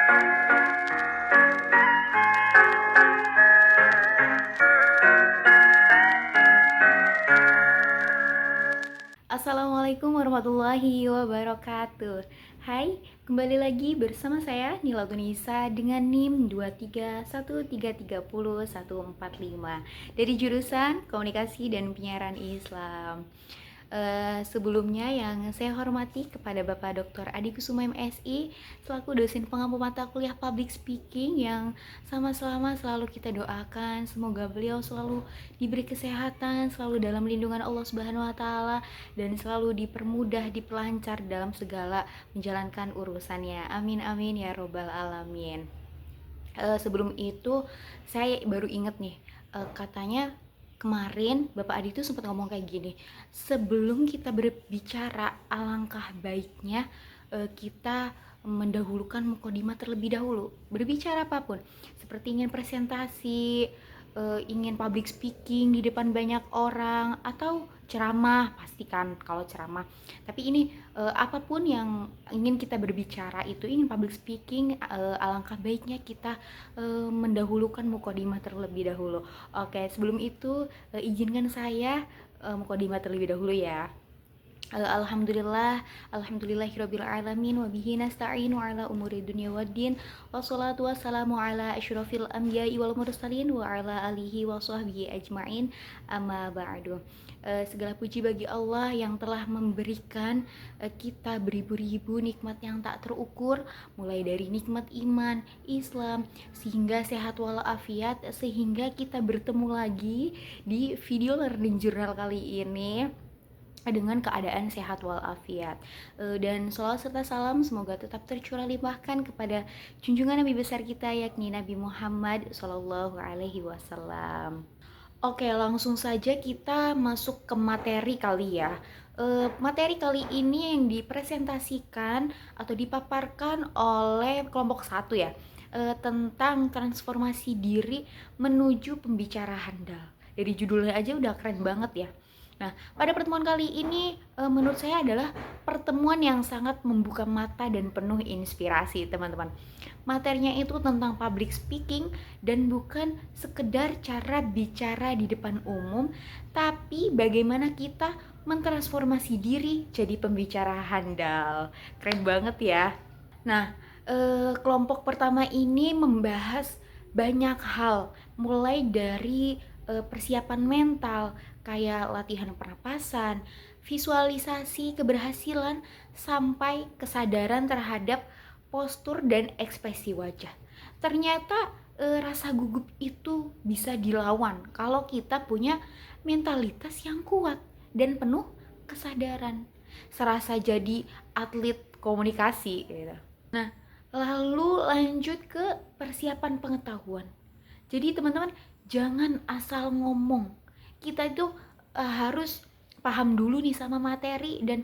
Assalamualaikum warahmatullahi wabarakatuh. Hai, kembali lagi bersama saya Nila Tunisa dengan NIM 231330145 dari jurusan Komunikasi dan Penyiaran Islam. Sebelumnya yang saya hormati kepada Bapak Dr. Adi Kusuma MSI selaku dosen pengampu mata kuliah Public Speaking yang sama-sama selalu kita doakan semoga beliau selalu diberi kesehatan, selalu dalam lindungan Allah Subhanahu wa taala dan selalu dipermudah, diperlancar dalam segala menjalankan urusannya. Amin amin ya robbal alamin. Sebelum itu saya baru inget nih, katanya kemarin Bapak Adi tuh sempat ngomong kayak gini, sebelum kita berbicara alangkah baiknya kita mendahulukan mukadimah terlebih dahulu. Berbicara apapun, seperti ingin presentasi, ingin public speaking di depan banyak orang, atau ceramah, pastikan kalau ceramah. Tapi ini apapun yang ingin kita berbicara itu, ingin public speaking, alangkah baiknya kita mendahulukan mukadimah terlebih dahulu. Oke, sebelum itu izinkan saya mukadimah terlebih dahulu ya. Alhamdulillahirabbil alamin wa bihi nasta'inu ala umuri dunya waddin wassalatu wassalamu ala asyrofil anbiya'i wal mursalin wa ala alihi wa sahbihi ajma'in amma ba'du. Segala puji bagi Allah yang telah memberikan kita beribu-ribu nikmat yang tak terukur, mulai dari nikmat iman, Islam, sehingga sehat walafiat, sehingga kita bertemu lagi di video learning journal kali ini dengan keadaan sehat walafiat. Dan sholawat serta salam semoga tetap tercurah limpahkan kepada junjungan Nabi besar kita yakni Nabi Muhammad Sallallahu Alaihi Wasallam. Oke, langsung saja kita masuk ke materi kali ya. Materi kali ini yang dipresentasikan atau dipaparkan oleh kelompok 1 ya, tentang transformasi diri menuju pembicara handal. Dari judulnya aja udah keren banget ya. Nah, pada pertemuan kali ini menurut saya adalah pertemuan yang sangat membuka mata dan penuh inspirasi, teman-teman. Materinya itu tentang public speaking dan bukan sekedar cara bicara di depan umum, tapi bagaimana kita mentransformasi diri jadi pembicara handal. Keren banget ya. Nah, kelompok pertama ini membahas banyak hal, mulai dari persiapan mental, kayak latihan pernapasan, visualisasi keberhasilan, sampai kesadaran terhadap postur dan ekspresi wajah. Ternyata rasa gugup itu bisa dilawan kalau kita punya mentalitas yang kuat dan penuh kesadaran. Serasa jadi atlet komunikasi gitu. Nah, lalu lanjut ke persiapan pengetahuan. Jadi teman-teman jangan asal ngomong. Kita itu harus paham dulu nih sama materi dan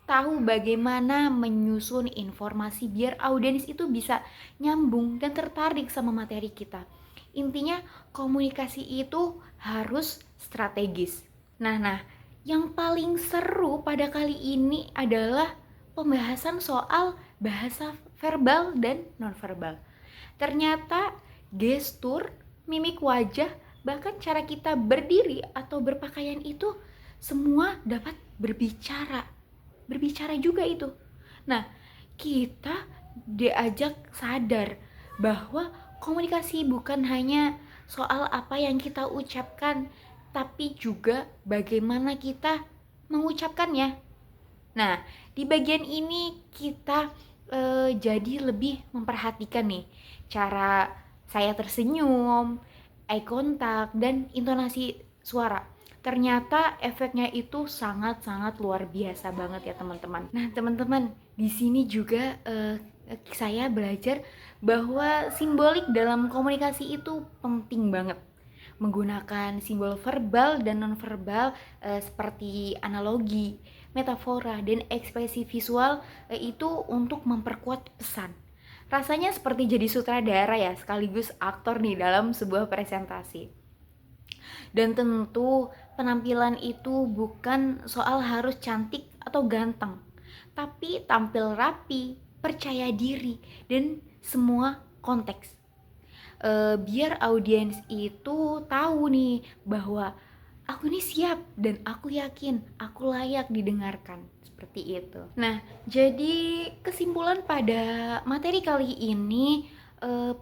tahu bagaimana menyusun informasi biar audiens itu bisa nyambung dan tertarik sama materi kita. Intinya komunikasi itu harus strategis. Nah, yang paling seru pada kali ini adalah pembahasan soal bahasa verbal dan nonverbal. Ternyata gestur, mimik wajah, bahkan cara kita berdiri atau berpakaian itu semua dapat berbicara juga itu. Nah, kita diajak sadar bahwa komunikasi bukan hanya soal apa yang kita ucapkan, tapi juga bagaimana kita mengucapkannya. Nah, di bagian ini kita jadi lebih memperhatikan nih cara saya tersenyum, eye contact, dan intonasi suara. Ternyata efeknya itu sangat-sangat luar biasa banget ya teman-teman. Nah teman-teman, di sini juga saya belajar bahwa simbolik dalam komunikasi itu penting banget. Menggunakan simbol verbal dan nonverbal seperti analogi, metafora, dan ekspresi visual itu untuk memperkuat pesan. Rasanya seperti jadi sutradara ya, sekaligus aktor nih dalam sebuah presentasi. Dan tentu penampilan itu bukan soal harus cantik atau ganteng, tapi tampil rapi, percaya diri, dan semua konteks. Biar audiens itu tahu nih bahwa aku ini siap dan aku yakin aku layak didengarkan, seperti itu. Nah, jadi kesimpulan pada materi kali ini,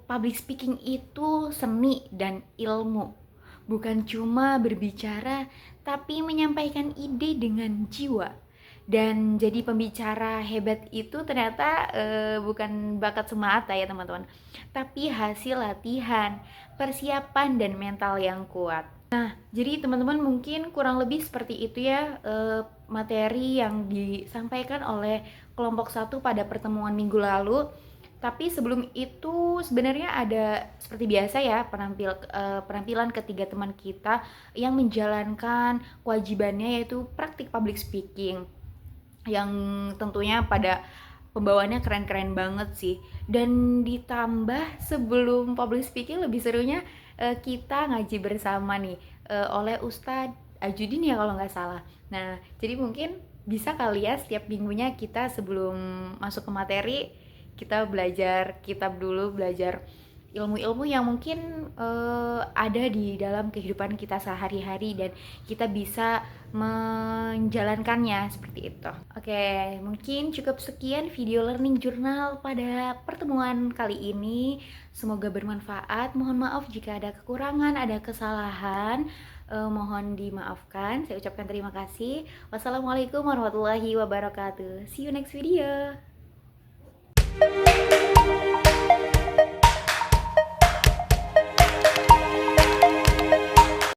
public speaking itu seni dan ilmu, bukan cuma berbicara tapi menyampaikan ide dengan jiwa. Dan jadi pembicara hebat itu ternyata bukan bakat semata ya teman-teman, tapi hasil latihan, persiapan, dan mental yang kuat. Nah, jadi teman-teman mungkin kurang lebih seperti itu ya materi yang disampaikan oleh kelompok 1 pada pertemuan minggu lalu. Tapi sebelum itu sebenarnya ada seperti biasa ya penampilan ketiga teman kita yang menjalankan kewajibannya, yaitu praktik public speaking, yang tentunya pada pembawaannya keren-keren banget sih. Dan ditambah sebelum public speaking lebih serunya kita ngaji bersama nih oleh Ustadz Ajudin ya kalau nggak salah. Nah, jadi mungkin bisa kali ya setiap minggunya kita sebelum masuk ke materi kita belajar kitab dulu, belajar ilmu-ilmu yang mungkin ada di dalam kehidupan kita sehari-hari dan kita bisa menjalankannya seperti itu. Oke, mungkin cukup sekian video learning journal pada pertemuan kali ini. Semoga bermanfaat. Mohon maaf jika ada kekurangan, ada kesalahan. Mohon dimaafkan. Saya ucapkan terima kasih. Wassalamualaikum warahmatullahi wabarakatuh. See you next video.